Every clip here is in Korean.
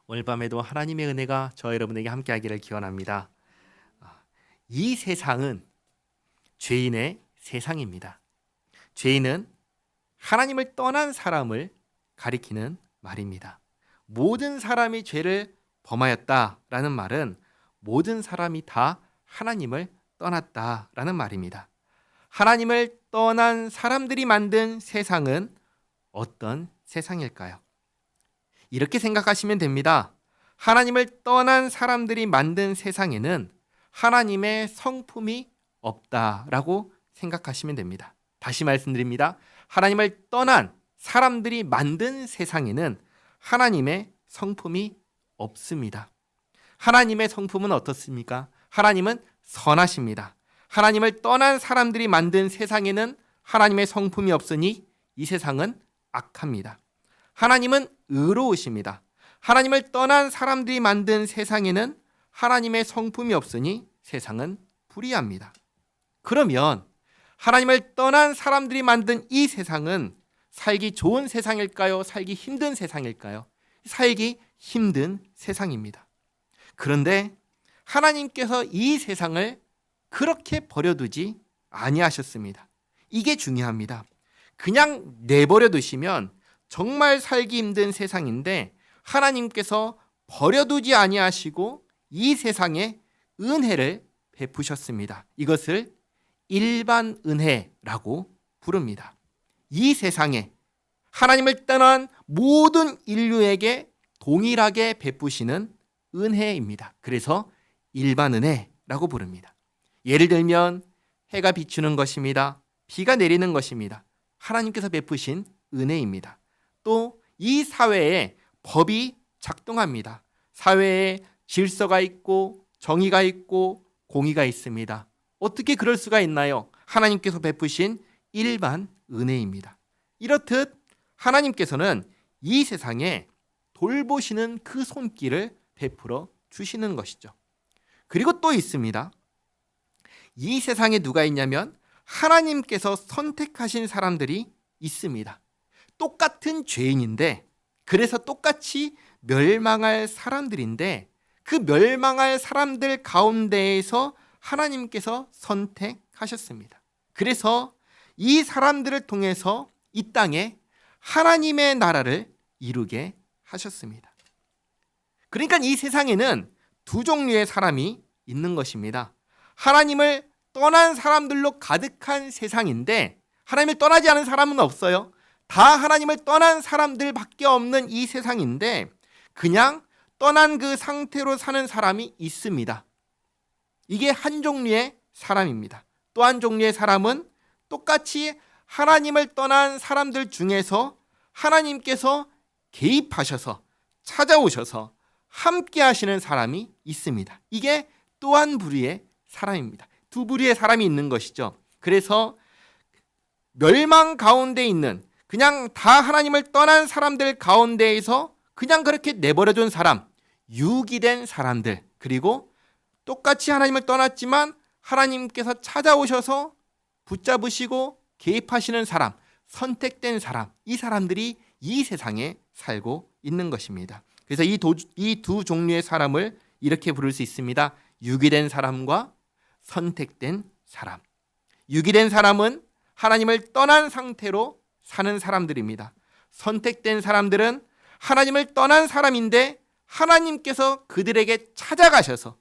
오늘 밤에도 하나님의 은혜가 저 여러분에게 함께하기를 기원합니다. 이 세상은 죄인의 세상입니다. 죄인은 하나님을 떠난 사람을 가리키는 말입니다. 모든 사람이 죄를 범하였다라는 말은 모든 사람이 다 하나님을 떠났다라는 말입니다. 하나님을 떠난 사람들이 만든 세상은 어떤 세상일까요? 이렇게 생각하시면 됩니다. 하나님을 떠난 사람들이 만든 세상에는 하나님의 성품이 없다라고 생각하시면 됩니다. 다시 말씀드립니다. 하나님을 떠난 사람들이 만든 세상에는 하나님의 성품이 없습니다. 하나님의 성품은 어떻습니까? 하나님은 선하십니다. 하나님을 떠난 사람들이 만든 세상에는 하나님의 성품이 없으니 이 세상은 악합니다. 하나님은 의로우십니다. 하나님을 떠난 사람들이 만든 세상에는 하나님의 성품이 없으니 세상은 불의합니다. 그러면 하나님을 떠난 사람들이 만든 이 세상은 살기 좋은 세상일까요? 살기 힘든 세상일까요? 살기 힘든 세상입니다. 그런데 하나님께서 이 세상을 그렇게 버려두지 아니하셨습니다. 이게 중요합니다. 그냥 내버려 두시면 정말 살기 힘든 세상인데 하나님께서 버려두지 아니하시고 이 세상에 은혜를 베푸셨습니다. 이것을 일반 은혜라고 부릅니다. 이 세상에 하나님을 떠난 모든 인류에게 동일하게 베푸시는 은혜입니다. 그래서 일반 은혜라고 부릅니다. 예를 들면 해가 비추는 것입니다. 비가 내리는 것입니다. 하나님께서 베푸신 은혜입니다. 또 이 사회에 법이 작동합니다. 사회에 질서가 있고 정의가 있고 공의가 있습니다. 어떻게 그럴 수가 있나요? 하나님께서 베푸신 일반 은혜입니다. 이렇듯 하나님께서는 이 세상에 돌보시는 그 손길을 베풀어 주시는 것이죠. 그리고 또 있습니다. 이 세상에 누가 있냐면 하나님께서 선택하신 사람들이 있습니다. 똑같은 죄인인데 그래서 똑같이 멸망할 사람들인데 그 멸망할 사람들 가운데에서 하나님께서 선택하셨습니다. 그래서 이 사람들을 통해서 이 땅에 하나님의 나라를 이루게 하셨습니다. 그러니까 이 세상에는 두 종류의 사람이 있는 것입니다. 하나님을 떠난 사람들로 가득한 세상인데 하나님을 떠나지 않은 사람은 없어요. 다 하나님을 떠난 사람들밖에 없는 이 세상인데 그냥 떠난 그 상태로 사는 사람이 있습니다. 이게 한 종류의 사람입니다. 또 한 종류의 사람은 똑같이 하나님을 떠난 사람들 중에서 하나님께서 개입하셔서 찾아오셔서 함께 하시는 사람이 있습니다. 이게 또 한 부류의 사람입니다. 두 부류의 사람이 있는 것이죠. 그래서 멸망 가운데 있는 그냥 다 하나님을 떠난 사람들 가운데에서 그냥 그렇게 내버려둔 사람, 유기된 사람들, 그리고 똑같이 하나님을 떠났지만 하나님께서 찾아오셔서 붙잡으시고 개입하시는 사람, 선택된 사람, 이 사람들이 이 세상에 살고 있는 것입니다. 그래서 이 두 종류의 사람을 이렇게 부를 수 있습니다. 유기된 사람과 선택된 사람. 유기된 사람은 하나님을 떠난 상태로 사는 사람들입니다. 선택된 사람들은 하나님을 떠난 사람인데 하나님께서 그들에게 찾아가셔서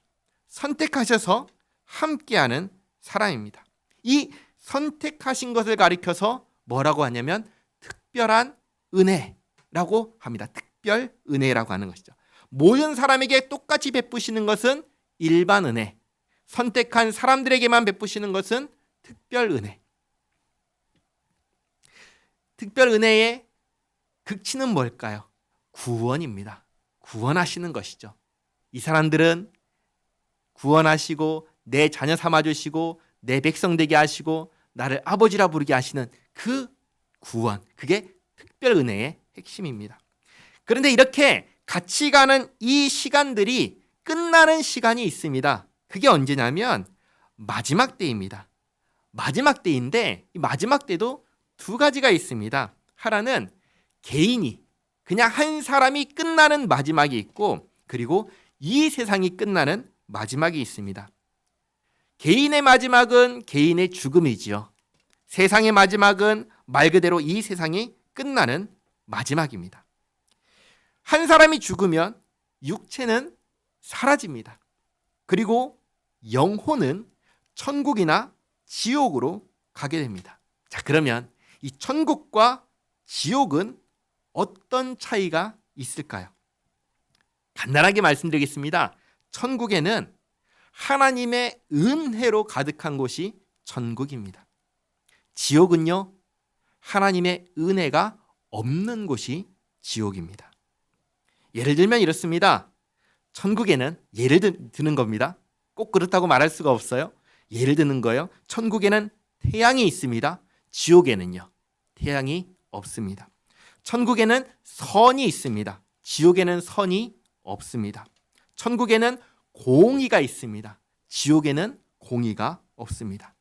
선택하셔서 함께하는 사람입니다. 이 선택하신 것을 가리켜서 뭐라고 하냐면 특별한 은혜라고 합니다. 특별 은혜라고 하는 것이죠. 모든 사람에게 똑같이 베푸시는 것은 일반 은혜, 선택한 사람들에게만 베푸시는 것은 특별 은혜. 특별 은혜의 극치는 뭘까요? 구원입니다. 구원하시는 것이죠. 이 사람들은 구원하시고 내 자녀 삼아주시고 내 백성 되게 하시고 나를 아버지라 부르게 하시는 그 구원, 그게 특별 은혜의 핵심입니다. 그런데 이렇게 같이 가는 이 시간들이 끝나는 시간이 있습니다. 그게 언제냐면 마지막 때입니다. 마지막 때인데 이 마지막 때도 두 가지가 있습니다. 하나는 개인이 그냥 한 사람이 끝나는 마지막이 있고, 그리고 이 세상이 끝나는 마지막이 있습니다. 개인의 마지막은 개인의 죽음이지요. 세상의 마지막은 말 그대로 이 세상이 끝나는 마지막입니다. 한 사람이 죽으면 육체는 사라집니다. 그리고 영혼은 천국이나 지옥으로 가게 됩니다. 자, 그러면 이 천국과 지옥은 어떤 차이가 있을까요? 간단하게 말씀드리겠습니다. 천국에는 하나님의 은혜로 가득한 곳이 천국입니다. 지옥은요, 하나님의 은혜가 없는 곳이 지옥입니다. 예를 들면 이렇습니다. 천국에는, 예를 드는 겁니다. 꼭 그렇다고 말할 수가 없어요. 예를 드는 거예요. 천국에는 태양이 있습니다. 지옥에는요, 태양이 없습니다. 천국에는 선이 있습니다. 지옥에는 선이 없습니다. 천국에는 공의가 있습니다. 지옥에는 공의가 없습니다.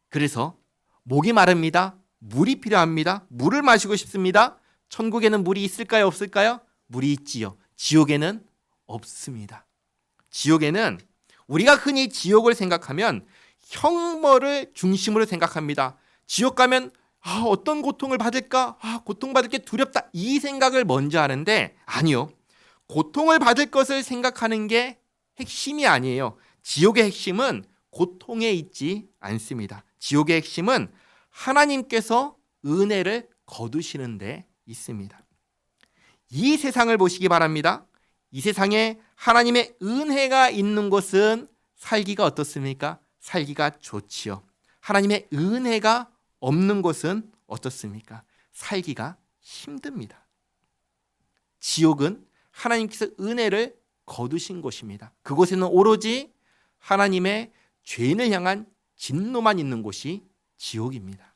그래서 목이 마릅니다. 물이 필요합니다. 물을 마시고 싶습니다. 천국에는 물이 있을까요? 없을까요? 물이 있지요. 지옥에는 없습니다. 지옥에는 우리가 흔히 지옥을 생각하면 형벌을 중심으로 생각합니다. 지옥 가면 어떤 고통을 받을까? 고통받을 게 두렵다. 이 생각을 먼저 하는데, 아니요. 고통을 받을 것을 생각하는 게 핵심이 아니에요. 지옥의 핵심은 고통에 있지 않습니다. 지옥의 핵심은 하나님께서 은혜를 거두시는 데 있습니다. 이 세상을 보시기 바랍니다. 이 세상에 하나님의 은혜가 있는 곳은 살기가 어떻습니까? 살기가 좋지요. 하나님의 은혜가 없는 곳은 어떻습니까? 살기가 힘듭니다. 지옥은 하나님께서 은혜를 거두신 곳입니다. 그곳에는 오로지 하나님의 죄인을 향한 진노만 있는 곳이 지옥입니다.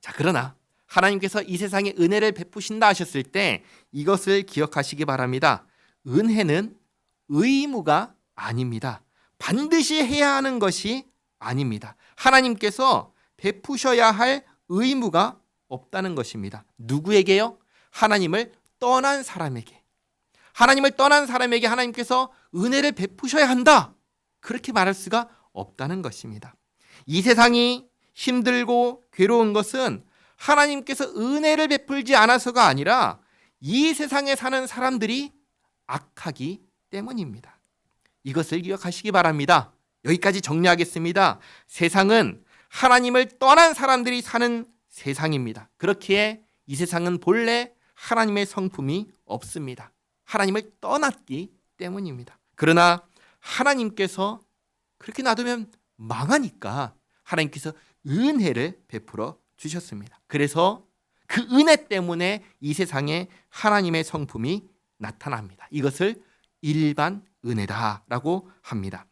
자, 그러나 하나님께서 이 세상에 은혜를 베푸신다 하셨을 때 이것을 기억하시기 바랍니다. 은혜는 의무가 아닙니다. 반드시 해야 하는 것이 아닙니다. 하나님께서 베푸셔야 할 의무가 없다는 것입니다. 누구에게요? 하나님을 떠난 사람에게. 하나님을 떠난 사람에게 하나님께서 은혜를 베푸셔야 한다. 그렇게 말할 수가 없다는 것입니다. 이 세상이 힘들고 괴로운 것은 하나님께서 은혜를 베풀지 않아서가 아니라 이 세상에 사는 사람들이 악하기 때문입니다. 이것을 기억하시기 바랍니다. 여기까지 정리하겠습니다. 세상은 하나님을 떠난 사람들이 사는 세상입니다. 그렇기에 이 세상은 본래 하나님의 성품이 없습니다. 하나님을 떠났기 때문입니다. 그러나 하나님께서 그렇게 놔두면 망하니까 하나님께서 은혜를 베풀어 주셨습니다. 그래서 그 은혜 때문에 이 세상에 하나님의 성품이 나타납니다. 이것을 일반 은혜다라고 합니다.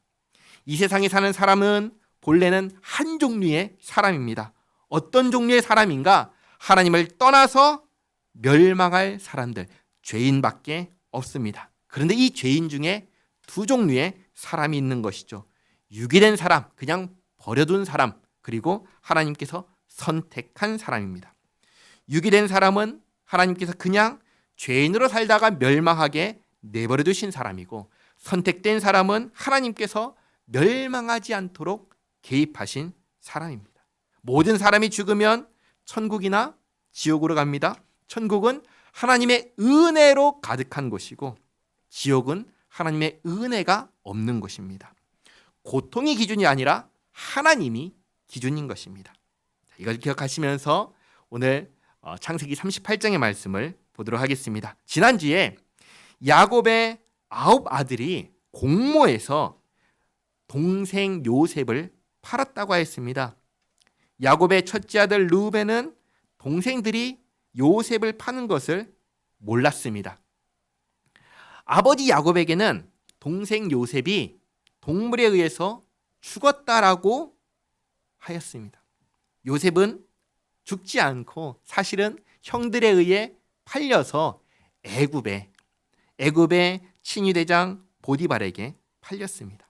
이 세상에 사는 사람은 본래는 한 종류의 사람입니다. 어떤 종류의 사람인가? 하나님을 떠나서 멸망할 사람들, 죄인밖에 없습니다. 그런데 이 죄인 중에 두 종류의 사람이 있는 것이죠. 유기된 사람, 그냥 버려둔 사람, 그리고 하나님께서 선택한 사람입니다. 유기된 사람은 하나님께서 그냥 죄인으로 살다가 멸망하게 내버려 두신 사람이고, 선택된 사람은 하나님께서 멸망하지 않도록 개입하신 사람입니다. 모든 사람이 죽으면 천국이나 지옥으로 갑니다. 천국은 하나님의 은혜로 가득한 곳이고, 지옥은 하나님의 은혜가 없는 곳입니다. 고통이 기준이 아니라 하나님이 기준인 것입니다. 이걸 기억하시면서 오늘 창세기 38장의 말씀을 보도록 하겠습니다. 지난주에 야곱의 9 아들이 공모해서 동생 요셉을 팔았다고 했습니다. 야곱의 첫째 아들 르우벤은 동생들이 요셉을 파는 것을 몰랐습니다. 아버지 야곱에게는 동생 요셉이 동물에 의해서 죽었다라고 하였습니다. 요셉은 죽지 않고 사실은 형들에 의해 팔려서 애굽의 친위대장 보디발에게 팔렸습니다.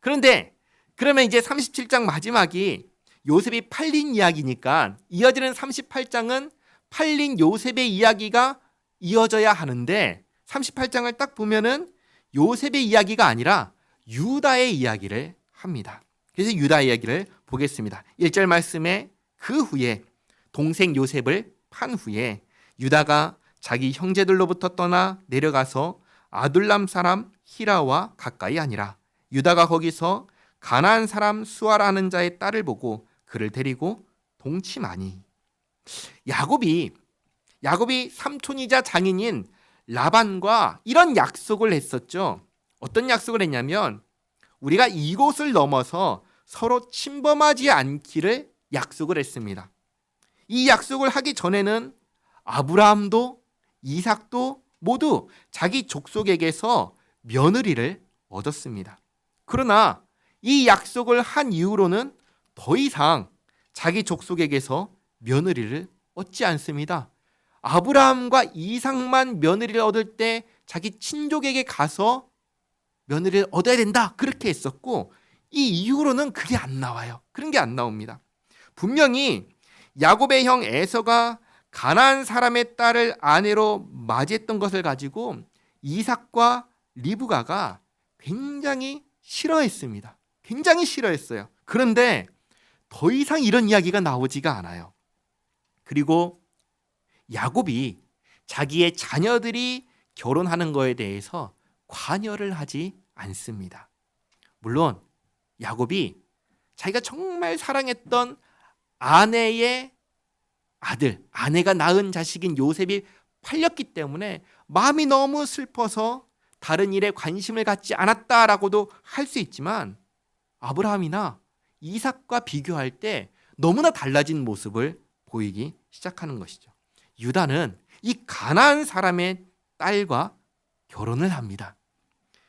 그런데 그러면 이제 37장 마지막이 요셉이 팔린 이야기니까 이어지는 38장은 팔린 요셉의 이야기가 이어져야 하는데 38장을 딱 보면은 요셉의 이야기가 아니라 유다의 이야기를 합니다. 그래서 유다 이야기를 보겠습니다. 1절 말씀에 그 후에 동생 요셉을 판 후에 유다가 자기 형제들로부터 떠나 내려가서 아둘람 사람 히라와 가까이 아니라 유다가 거기서 가나안 사람 수아라는 자의 딸을 보고 그를 데리고 동침하니 야곱이 삼촌이자 장인인 라반과 이런 약속을 했었죠. 어떤 약속을 했냐면 우리가 이곳을 넘어서 서로 침범하지 않기를 약속을 했습니다. 이 약속을 하기 전에는 아브라함도 이삭도 모두 자기 족속에게서 며느리를 얻었습니다. 그러나 이 약속을 한 이후로는 더 이상 자기 족속에게서 며느리를 얻지 않습니다. 아브라함과 이삭만 며느리를 얻을 때 자기 친족에게 가서 며느리를 얻어야 된다 그렇게 했었고 이 이후로는 그게 안 나와요. 그런 게 안 나옵니다. 분명히 야곱의 형 에서가 가나안 사람의 딸을 아내로 맞이했던 것을 가지고 이삭과 리브가가 굉장히 싫어했습니다. 굉장히 싫어했어요. 그런데 더 이상 이런 이야기가 나오지가 않아요. 그리고 야곱이 자기의 자녀들이 결혼하는 거에 대해서 관여를 하지 않습니다. 물론 야곱이 자기가 정말 사랑했던 아내의 아들, 아내가 낳은 자식인 요셉이 팔렸기 때문에 마음이 너무 슬퍼서 다른 일에 관심을 갖지 않았다라고도 할 수 있지만 아브라함이나 이삭과 비교할 때 너무나 달라진 모습을 보이기 시작하는 것이죠. 유다는 이 가나안 사람의 딸과 결혼을 합니다.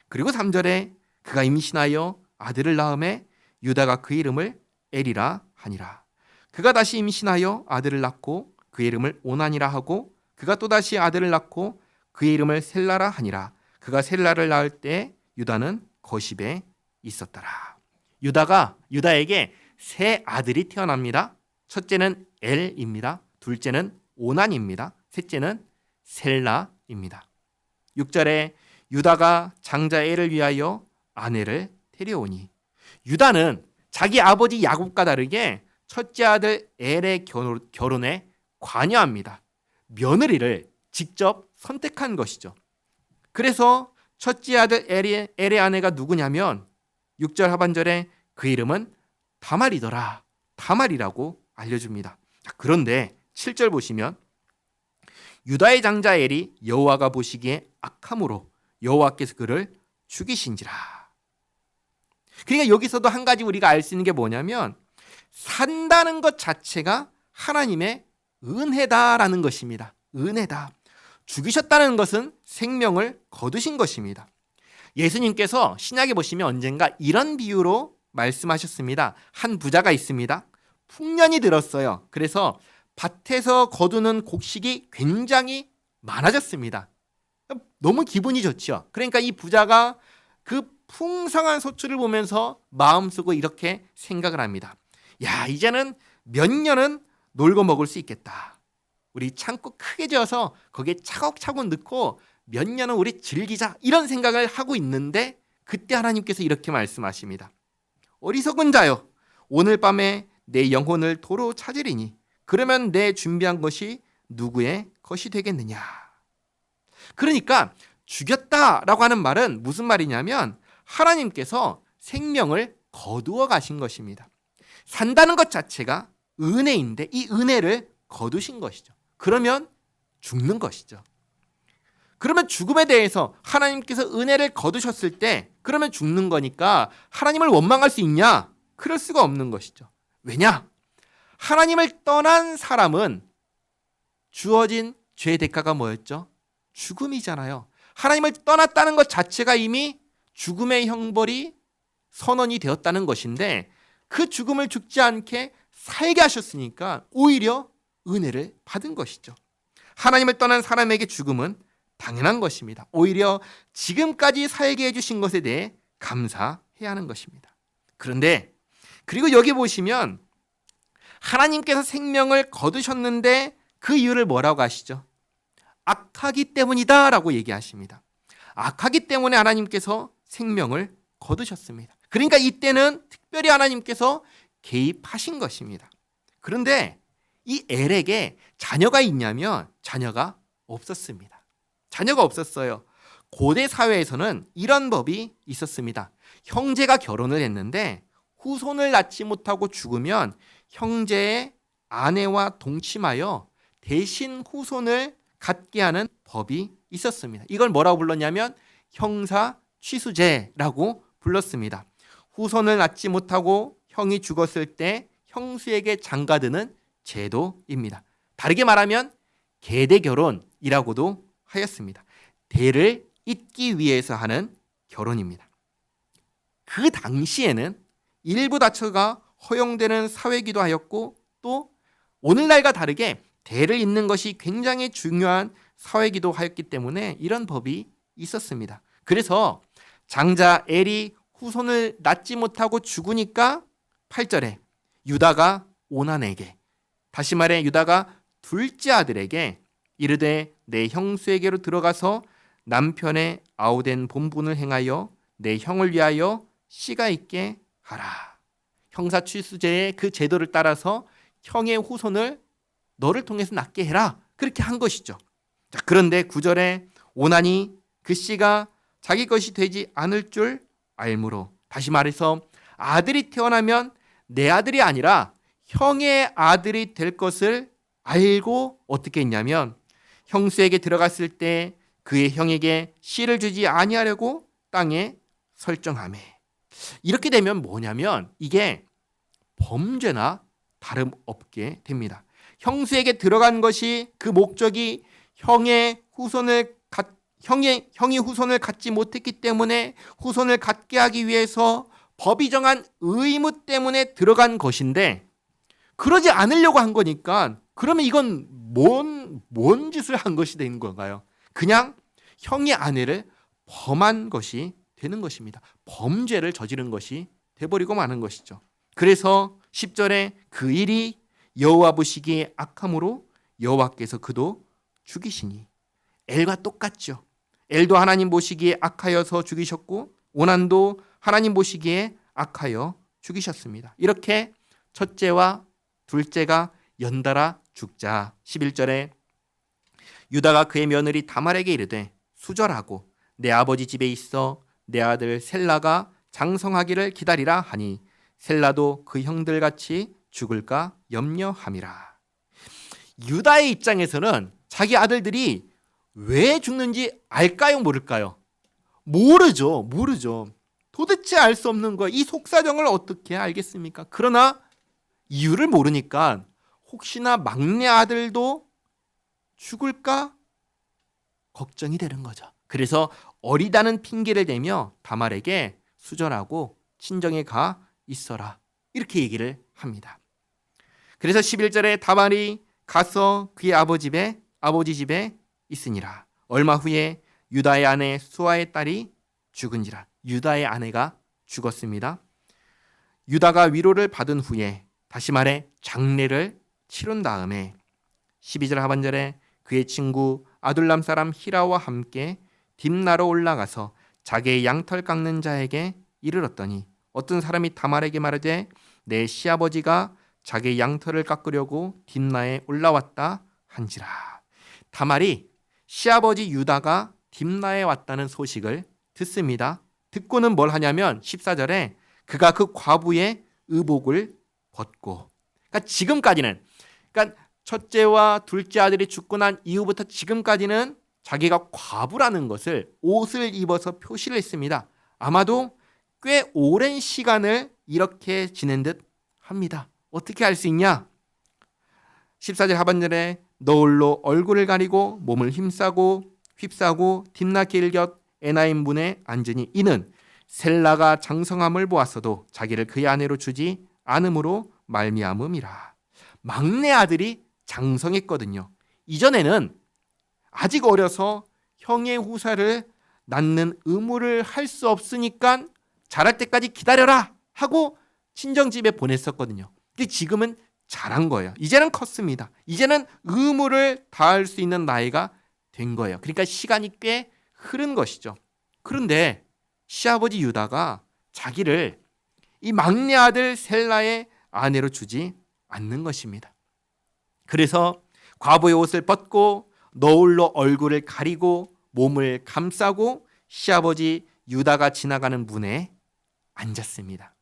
그리고 3절에 그가 임신하여 아들을 낳음에 유다가 그 이름을 엘이라 하니라. 그가 다시 임신하여 아들을 낳고 그의 이름을 오난이라 하고 그가 또다시 아들을 낳고 그의 이름을 셀라라 하니라. 그가 셀라를 낳을 때 유다는 거십에 있었더라. 유다에게 세 아들이 태어납니다. 첫째는 엘입니다. 둘째는 오난입니다. 셋째는 셀라입니다. 6절에 유다가 장자 엘을 위하여 아내를 데려오니 유다는 자기 아버지 야곱과 다르게 첫째 아들 엘의 결혼에 관여합니다. 며느리를 직접 선택한 것이죠. 그래서 첫째 아들 엘의 아내가 누구냐면 6절 하반절에 그 이름은 다말이더라. 다말이라고 알려줍니다. 그런데 7절 보시면 유다의 장자 엘이 여호와가 보시기에 악함으로 여호와께서 그를 죽이신지라. 그러니까 여기서도 한 가지 우리가 알 수 있는 게 뭐냐면 산다는 것 자체가 하나님의 은혜다라는 것입니다. 은혜다. 죽이셨다는 것은 생명을 거두신 것입니다. 예수님께서 신약에 보시면 언젠가 이런 비유로 말씀하셨습니다. 한 부자가 있습니다. 풍년이 들었어요. 그래서 밭에서 거두는 곡식이 굉장히 많아졌습니다. 너무 기분이 좋죠. 그러니까 이 부자가 그 풍성한 소출을 보면서 마음속으로 이렇게 생각을 합니다. 야, 이제는 몇 년은 놀고 먹을 수 있겠다. 우리 창고 크게 지어서 거기에 차곡차곡 넣고 몇 년은 우리 즐기자. 이런 생각을 하고 있는데 그때 하나님께서 이렇게 말씀하십니다. 어리석은 자여, 오늘 밤에 내 영혼을 도로 찾으리니 그러면 내 준비한 것이 누구의 것이 되겠느냐. 그러니까 죽였다라고 하는 말은 무슨 말이냐면 하나님께서 생명을 거두어 가신 것입니다. 산다는 것 자체가 은혜인데 이 은혜를 거두신 것이죠. 그러면 죽는 것이죠. 그러면 죽음에 대해서 하나님께서 은혜를 거두셨을 때 그러면 죽는 거니까 하나님을 원망할 수 있냐? 그럴 수가 없는 것이죠. 왜냐? 하나님을 떠난 사람은 주어진 죄의 대가가 뭐였죠? 죽음이잖아요. 하나님을 떠났다는 것 자체가 이미 죽음의 형벌이 선언이 되었다는 것인데 그 죽음을 죽지 않게 살게 하셨으니까 오히려 은혜를 받은 것이죠. 하나님을 떠난 사람에게 죽음은 당연한 것입니다. 오히려 지금까지 살게 해주신 것에 대해 감사해야 하는 것입니다. 그리고 여기 보시면 하나님께서 생명을 거두셨는데 그 이유를 뭐라고 하시죠? 악하기 때문이다라고 얘기하십니다. 악하기 때문에 하나님께서 생명을 거두셨습니다. 그러니까 이때는 특별히 하나님께서 개입하신 것입니다. 그런데 이 엘에게 자녀가 있냐면 자녀가 없었습니다. 자녀가 없었어요. 고대 사회에서는 이런 법이 있었습니다. 형제가 결혼을 했는데 후손을 낳지 못하고 죽으면 형제의 아내와 동침하여 대신 후손을 갖게 하는 법이 있었습니다. 이걸 뭐라고 불렀냐면 형사 취수제라고 불렀습니다. 후손을 낳지 못하고 형이 죽었을 때 형수에게 장가드는 제도입니다. 다르게 말하면 계대 결혼이라고도 하였습니다. 대를 잇기 위해서 하는 결혼입니다. 그 당시에는 일부 다처가 허용되는 사회이기도 하였고 또 오늘날과 다르게 대를 잇는 것이 굉장히 중요한 사회이기도 하였기 때문에 이런 법이 있었습니다. 그래서 장자 엘이 후손을 낳지 못하고 죽으니까 8절에 유다가 오난에게, 다시 말해 유다가 둘째 아들에게 이르되 내 형수에게로 들어가서 남편의 아우된 본분을 행하여 내 형을 위하여 씨가 있게 하라. 형사취수제의 그 제도를 따라서 형의 후손을 너를 통해서 낳게 해라. 그렇게 한 것이죠. 자, 그런데 9절에 오난이 그 씨가 자기 것이 되지 않을 줄 알므로, 다시 말해서 아들이 태어나면 내 아들이 아니라 형의 아들이 될 것을 알고 어떻게 했냐면 형수에게 들어갔을 때 그의 형에게 씨를 주지 아니하려고 땅에 설정하매. 이렇게 되면 뭐냐면 이게 범죄나 다름없게 됩니다. 형수에게 들어간 것이 그 목적이 형이 후손을 갖지 못했기 때문에 후손을 갖게 하기 위해서 법이 정한 의무 때문에 들어간 것인데 그러지 않으려고 한 거니까 그러면 이건 뭔 짓을 한 것이 되는 건가요? 그냥 형의 아내를 범한 것이 되는 것입니다. 범죄를 저지른 것이 돼버리고 마는 것이죠. 그래서 10절에 그 일이 여호와 보시기에 악함으로 여호와께서 그도 죽이시니. 엘과 똑같죠. 엘도 하나님 보시기에 악하여서 죽이셨고 오난도 하나님 보시기에 악하여 죽이셨습니다. 이렇게 첫째와 둘째가 연달아 죽자 11절에 유다가 그의 며느리 다말에게 이르되 수절하고 내 아버지 집에 있어 내 아들 셀라가 장성하기를 기다리라 하니 셀라도 그 형들같이 죽을까 염려함이라. 유다의 입장에서는 자기 아들들이 왜 죽는지 알까요, 모를까요? 모르죠. 도대체 알 수 없는 거예요. 이 속사정을 어떻게 알겠습니까? 그러나 이유를 모르니까 혹시나 막내 아들도 죽을까 걱정이 되는 거죠. 그래서 어리다는 핑계를 대며 다말에게 수절하고 친정에 가 있어라. 이렇게 얘기를 합니다. 그래서 11절에 다말이 가서 그의 아버지 집에 있으니라. 얼마 후에 유다의 아내 수아의 딸이 죽은지라. 유다의 아내가 죽었습니다. 유다가 위로를 받은 후에 다시 말해 장례를 치른 다음에 12절 하반절에 그의 친구 아둘람 사람 히라와 함께 딥나로 올라가서 자기의 양털 깎는 자에게 이르렀더니 어떤 사람이 다말에게 말하되 내 시아버지가 자기의 양털을 깎으려고 딥나에 올라왔다 한지라. 다말이 시아버지 유다가 딥나에 왔다는 소식을 듣습니다. 듣고는 뭘 하냐면 14절에 그가 그 과부의 의복을 벗고, 그러니까 지금까지는, 그러니까 첫째와 둘째 아들이 죽고 난 이후부터 지금까지는 자기가 과부라는 것을 옷을 입어서 표시를 했습니다. 아마도 꽤 오랜 시간을 이렇게 지낸 듯 합니다. 어떻게 알 수 있냐? 14절 하반절에 너울로 얼굴을 가리고 몸을 휩싸고 딥나 길 곁 에나임 문에 앉으니 이는 셀라가 장성함을 보았어도 자기를 그의 아내로 주지 않음으로 말미암음이라. 막내 아들이 장성했거든요. 이전에는 아직 어려서 형의 후사를 낳는 의무를 할 수 없으니까 자랄 때까지 기다려라 하고 친정집에 보냈었거든요. 근데 지금은 자란 거예요. 이제는 컸습니다. 이제는 의무를 다할 수 있는 나이가 된 거예요. 그러니까 시간이 꽤 흐른 것이죠. 그런데 시아버지 유다가 자기를 이 막내 아들 셀라의 아내로 주지 않는 것입니다. 그래서 과부의 옷을 벗고 너울로 얼굴을 가리고 몸을 감싸고 시아버지 유다가 지나가는 문에 앉았습니다.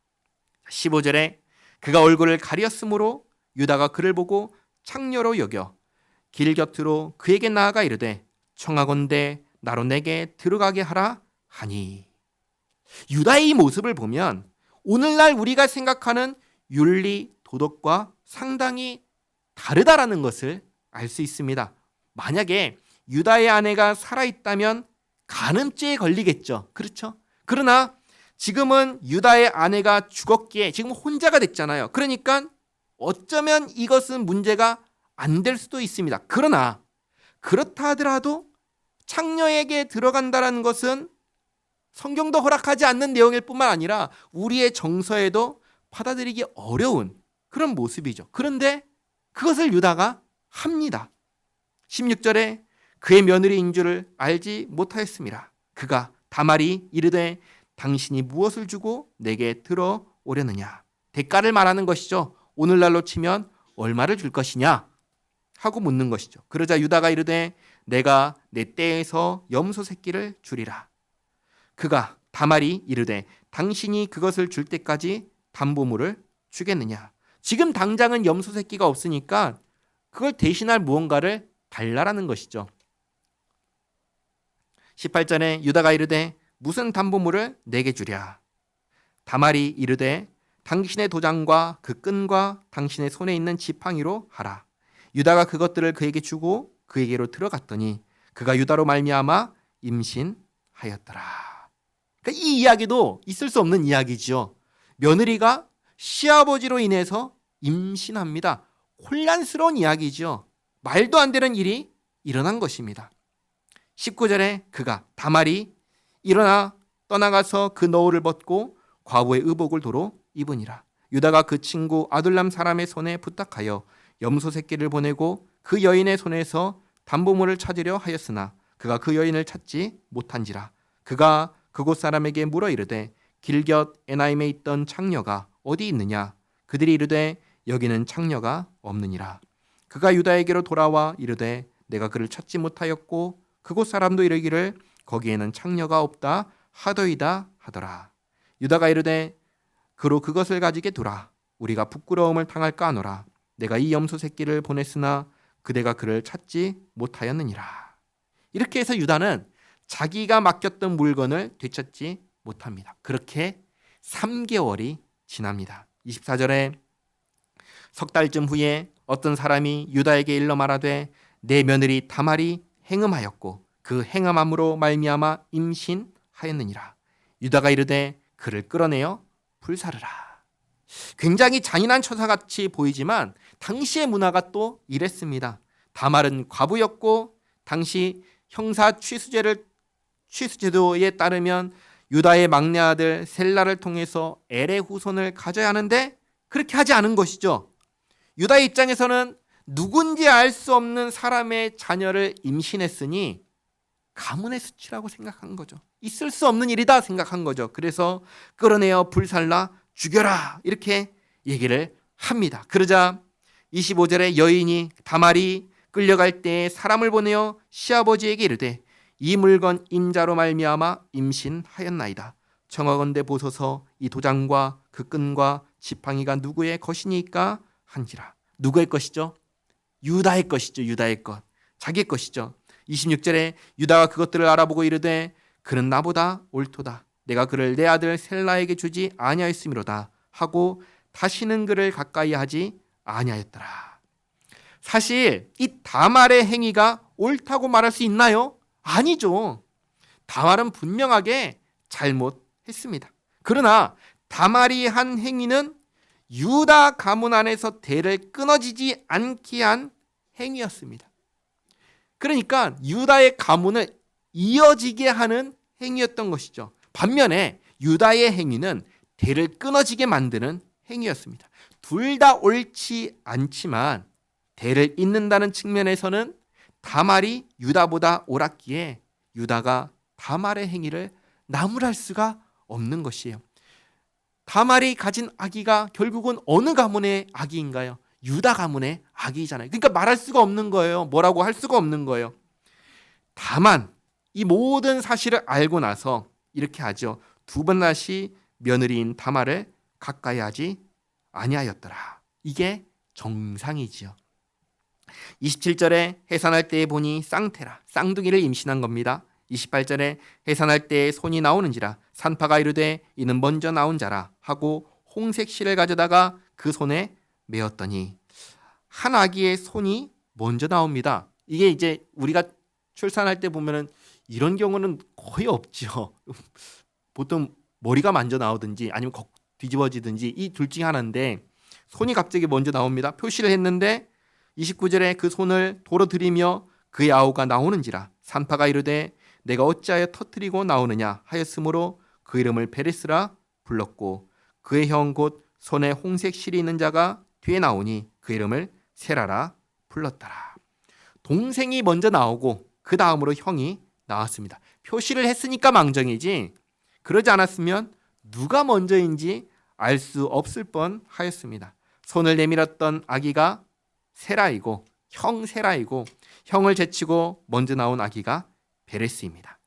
15절에 그가 얼굴을 가렸으므로 유다가 그를 보고 창녀로 여겨 길 곁으로 그에게 나아가 이르되 청하건대 나로 내게 들어가게 하라 하니. 유다의 이 모습을 보면 오늘날 우리가 생각하는 윤리 도덕과 상당히 다르다라는 것을 알 수 있습니다. 만약에 유다의 아내가 살아있다면 간음죄에 걸리겠죠. 그렇죠? 그러나 지금은 유다의 아내가 죽었기에 지금 혼자가 됐잖아요. 그러니까 어쩌면 이것은 문제가 안 될 수도 있습니다. 그러나 그렇다 하더라도 창녀에게 들어간다는 것은 성경도 허락하지 않는 내용일 뿐만 아니라 우리의 정서에도 받아들이기 어려운 그런 모습이죠. 그런데 그것을 유다가 합니다. 16절에 그의 며느리인 줄을 알지 못하였습니다. 그가 다말이 이르되 당신이 무엇을 주고 내게 들어오려느냐. 대가를 말하는 것이죠. 오늘날로 치면 얼마를 줄 것이냐 하고 묻는 것이죠. 그러자 유다가 이르되 내가 내 떼에서 염소 새끼를 주리라. 그가 다말이 이르되 당신이 그것을 줄 때까지 담보물을 주겠느냐. 지금 당장은 염소 새끼가 없으니까 그걸 대신할 무언가를 달라라는 것이죠. 18절에 유다가 이르되 무슨 담보물을 내게 주랴. 다말이 이르되 당신의 도장과 그 끈과 당신의 손에 있는 지팡이로 하라. 유다가 그것들을 그에게 주고 그에게로 들어갔더니 그가 유다로 말미암아 임신하였더라. 그러니까 이 이야기도 있을 수 없는 이야기지요. 며느리가 시아버지로 인해서 임신합니다. 혼란스러운 이야기지요. 말도 안 되는 일이 일어난 것입니다. 19절에 그가 다말이 일어나 떠나가서 그 너울을 벗고 과부의 의복을 도로 입으니라. 유다가 그 친구 아둘람 사람의 손에 부탁하여 염소 새끼를 보내고 그 여인의 손에서 담보물을 찾으려 하였으나 그가 그 여인을 찾지 못한지라. 그가 그곳 사람에게 물어 이르되 길곁 에나임에 있던 창녀가 어디 있느냐. 그들이 이르되 여기는 창녀가 없느니라. 그가 유다에게로 돌아와 이르되 내가 그를 찾지 못하였고 그곳 사람도 이르기를 거기에는 창녀가 없다 하더이다 하더라. 유다가 이르되 그로 그것을 가지게 두라. 우리가 부끄러움을 당할까 하노라. 내가 이 염소 새끼를 보냈으나 그대가 그를 찾지 못하였느니라. 이렇게 해서 유다는 자기가 맡겼던 물건을 되찾지 못합니다. 그렇게 3개월이 지납니다. 24절에 석 달쯤 후에 어떤 사람이 유다에게 일러 말하되 내 며느리 다말이 행음하였고 그 행함함으로 말미암아 임신하였느니라. 유다가 이르되 그를 끌어내어 불사르라. 굉장히 잔인한 처사같이 보이지만 당시의 문화가 또 이랬습니다. 다말은 과부였고 당시 형사 취수제도에 따르면 유다의 막내 아들 셀라를 통해서 엘의 후손을 가져야 하는데 그렇게 하지 않은 것이죠. 유다의 입장에서는 누군지 알 수 없는 사람의 자녀를 임신했으니 가문의 수치라고 생각한 거죠. 있을 수 없는 일이다 생각한 거죠. 그래서 끌어내어 불살라 죽여라 이렇게 얘기를 합니다. 그러자 25절에 여인이 다말이 끌려갈 때에 사람을 보내어 시아버지에게 이르되 이 물건 임자로 말미암아 임신하였나이다. 청하건대 보소서 이 도장과 그 끈과 지팡이가 누구의 것이니까 한지라. 누구의 것이죠? 유다의 것이죠. 유다의 것. 자기의 것이죠. 26절에 유다가 그것들을 알아보고 이르되 그는 나보다 옳도다. 내가 그를 내 아들 셀라에게 주지 아니하였음이로다 하고 다시는 그를 가까이 하지 아니하였더라. 사실 이 다말의 행위가 옳다고 말할 수 있나요? 아니죠. 다말은 분명하게 잘못했습니다. 그러나 다말이 한 행위는 유다 가문 안에서 대를 끊어지지 않게 한 행위였습니다. 그러니까 유다의 가문을 이어지게 하는 행위였던 것이죠. 반면에 유다의 행위는 대를 끊어지게 만드는 행위였습니다. 둘 다 옳지 않지만 대를 잇는다는 측면에서는 다말이 유다보다 옳았기에 유다가 다말의 행위를 나무랄 수가 없는 것이에요. 다말이 가진 아기가 결국은 어느 가문의 아기인가요? 유다 가문의 아기잖아요. 그러니까 말할 수가 없는 거예요. 뭐라고 할 수가 없는 거예요. 다만 이 모든 사실을 알고 나서 이렇게 하죠. 두 번 다시 며느리인 다말을 가까이 하지 아니하였더라. 이게 정상이지요. 27절에 해산할 때에 보니 쌍태라, 쌍둥이를 임신한 겁니다. 28절에 해산할 때에 손이 나오는지라 산파가 이르되 이는 먼저 나온 자라 하고 홍색 실을 가져다가 그 손에 메었더니 한 아기의 손이 먼저 나옵니다. 이게 이제 우리가 출산할 때 보면은 이런 경우는 거의 없죠. 보통 머리가 먼저 나오든지 아니면 뒤집어지든지 이 둘 중에 하나인데 손이 갑자기 먼저 나옵니다. 표시를 했는데 29절에 그 손을 도로 들이며 그의 아우가 나오는지라 산파가 이르되 내가 어찌하여 터뜨리고 나오느냐 하였으므로 그 이름을 베레스라 불렀고 그의 형 곧 손에 홍색 실이 있는 자가 뒤에 나오니 그 이름을 세라라 불렀더라. 동생이 먼저 나오고 그 다음으로 형이 나왔습니다. 표시를 했으니까 망정이지 그러지 않았으면 누가 먼저인지 알 수 없을 뻔하였습니다. 손을 내밀었던 아기가 세라이고 형 세라이고 형을 제치고 먼저 나온 아기가 베레스입니다.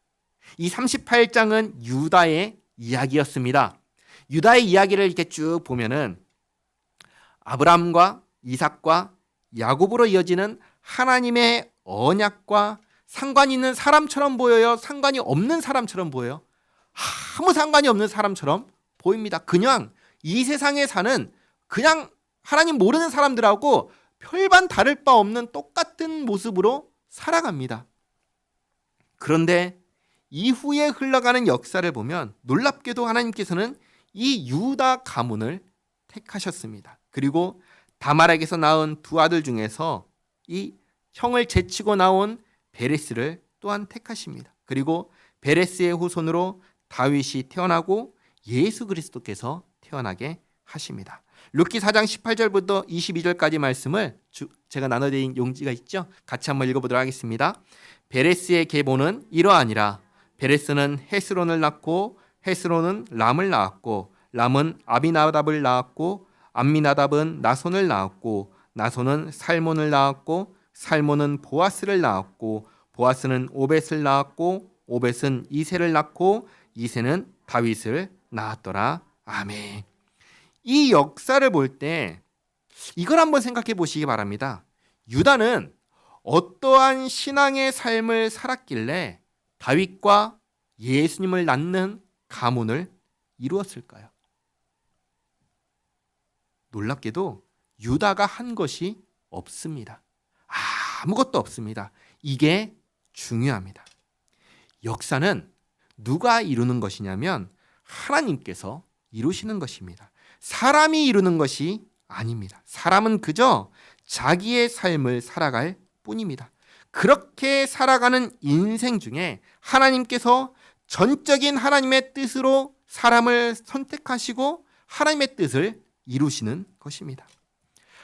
이 38장은 유다의 이야기였습니다. 유다의 이야기를 이렇게 쭉 보면은 아브라함과 이삭과 야곱으로 이어지는 하나님의 언약과 상관이 있는 사람처럼 보여요? 상관이 없는 사람처럼 보여요? 아무 상관이 없는 사람처럼 보입니다. 그냥 이 세상에 사는 그냥 하나님 모르는 사람들하고 별반 다를 바 없는 똑같은 모습으로 살아갑니다. 그런데 이후에 흘러가는 역사를 보면 놀랍게도 하나님께서는 이 유다 가문을 택하셨습니다. 그리고 다말에게서 낳은 두 아들 중에서 이 형을 제치고 나온 베레스를 또한 택하십니다. 그리고 베레스의 후손으로 다윗이 태어나고 예수 그리스도께서 태어나게 하십니다. 룻기 4장 18절부터 22절까지 말씀을 제가 나눠드린 용지가 있죠. 같이 한번 읽어보도록 하겠습니다. 베레스의 계보는 이러하니라. 베레스는 헤스론을 낳고 헤스론은 람을 낳았고 람은 아비나답을 낳았고 암미나답은 나손을 낳았고 나손은 살몬을 낳았고 살몬은 보아스를 낳았고 보아스는 오벳을 낳았고 오벳은 이새를 낳고 이새는 다윗을 낳았더라. 아멘. 이 역사를 볼 때 이걸 한번 생각해 보시기 바랍니다. 유다는 어떠한 신앙의 삶을 살았길래 다윗과 예수님을 낳는 가문을 이루었을까요? 놀랍게도 유다가 한 것이 없습니다. 아무것도 없습니다. 이게 중요합니다. 역사는 누가 이루는 것이냐면 하나님께서 이루시는 것입니다. 사람이 이루는 것이 아닙니다. 사람은 그저 자기의 삶을 살아갈 뿐입니다. 그렇게 살아가는 인생 중에 하나님께서 전적인 하나님의 뜻으로 사람을 선택하시고 하나님의 뜻을 이루시는 것입니다.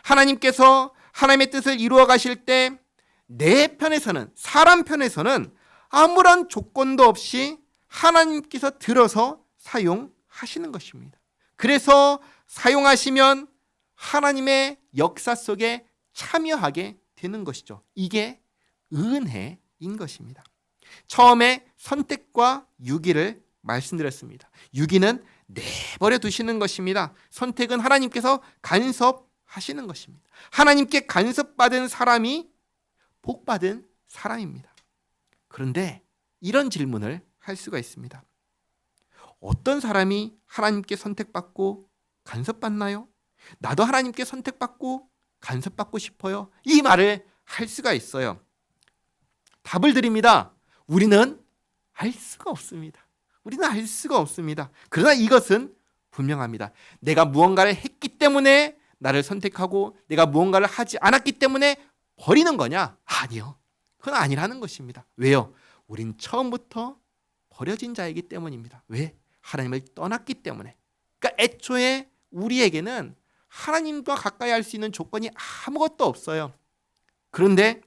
하나님께서 하나님의 뜻을 이루어 가실 때 내 편에서는 사람 편에서는 아무런 조건도 없이 하나님께서 들어서 사용하시는 것입니다. 그래서 사용하시면 하나님의 역사 속에 참여하게 되는 것이죠. 이게 은혜인 것입니다. 처음에 선택과 유기를 말씀드렸습니다. 유기는 내버려 두시는 것입니다. 선택은 하나님께서 간섭하시는 것입니다. 하나님께 간섭받은 사람이 복받은 사람입니다. 그런데 이런 질문을 할 수가 있습니다. 어떤 사람이 하나님께 선택받고 간섭받나요? 나도 하나님께 선택받고 간섭받고 싶어요. 이 말을 할 수가 있어요. 답을 드립니다. 우리는 알 수가 없습니다. 우리는 알 수가 없습니다. 그러나 이것은 분명합니다. 내가 무언가를 했기 때문에 나를 선택하고 내가 무언가를 하지 않았기 때문에 버리는 거냐? 아니요. 그건 아니라는 것입니다. 왜요? 우린 처음부터 버려진 자이기 때문입니다. 왜? 하나님을 떠났기 때문에. 그러니까 애초에 우리에게는 하나님과 가까이 할 수 있는 조건이 아무것도 없어요. 그런데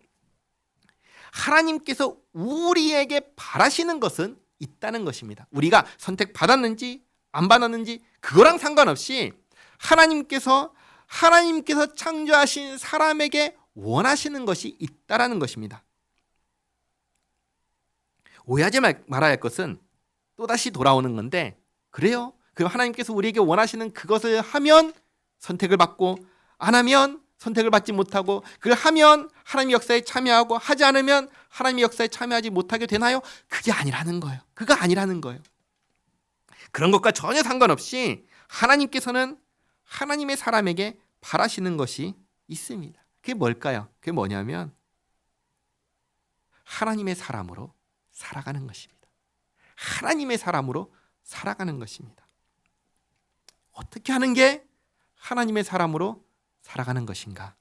하나님께서 우리에게 바라시는 것은 있다는 것입니다. 우리가 선택받았는지 안 받았는지 그거랑 상관없이 하나님께서 창조하신 사람에게 원하시는 것이 있다라는 것입니다. 오해하지 말아야 할 것은 또다시 돌아오는 건데, 그래요? 그럼 하나님께서 우리에게 원하시는 그것을 하면 선택을 받고, 안 하면 선택을 받지 못하고, 그걸 하면 하나님의 역사에 참여하고, 하지 않으면 하나님의 역사에 참여하지 못하게 되나요? 그게 아니라는 거예요. 그거 아니라는 거예요. 그런 것과 전혀 상관없이 하나님께서는 하나님의 사람에게 바라시는 것이 있습니다. 그게 뭘까요? 그게 뭐냐면 하나님의 사람으로 살아가는 것입니다. 하나님의 사람으로 살아가는 것입니다. 어떻게 하는 게 하나님의 사람으로 살아가는 것인가?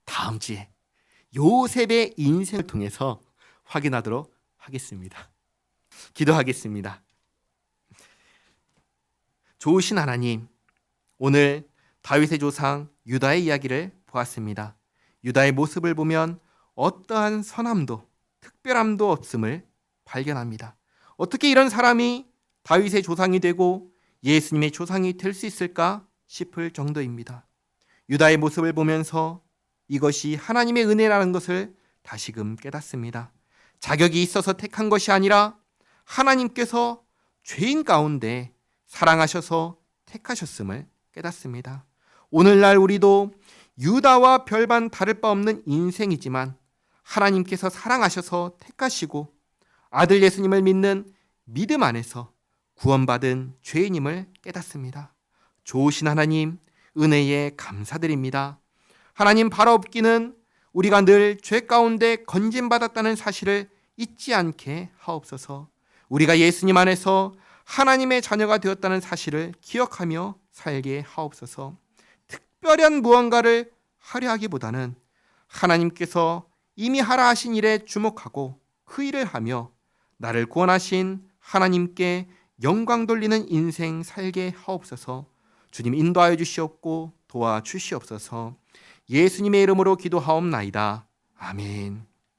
다음 주에 요셉의 인생을 통해서 확인하도록 하겠습니다. 기도하겠습니다. 좋으신 하나님, 오늘 다윗의 조상 유다의 이야기를 보았습니다. 유다의 모습을 보면 어떠한 선함도 특별함도 없음을 발견합니다. 어떻게 이런 사람이 다윗의 조상이 되고 예수님의 조상이 될 수 있을까 싶을 정도입니다. 유다의 모습을 보면서 이것이 하나님의 은혜라는 것을 다시금 깨닫습니다. 자격이 있어서 택한 것이 아니라 하나님께서 죄인 가운데 사랑하셔서 택하셨음을 깨닫습니다. 오늘날 우리도 유다와 별반 다를 바 없는 인생이지만 하나님께서 사랑하셔서 택하시고 아들 예수님을 믿는 믿음 안에서 구원받은 죄인임을 깨닫습니다. 좋으신 하나님, 은혜에 감사드립니다. 하나님, 바라옵기는 우리가 늘 죄 가운데 건짐받았다는 사실을 잊지 않게 하옵소서. 우리가 예수님 안에서 하나님의 자녀가 되었다는 사실을 기억하며 살게 하옵소서. 특별한 무언가를 하려 하기보다는 하나님께서 이미 하라 하신 일에 주목하고 그 일을 하며 나를 구원하신 하나님께 영광 돌리는 인생 살게 하옵소서. 주님 인도하여 주시옵고 도와주시옵소서. 예수님의 이름으로 기도하옵나이다. 아멘.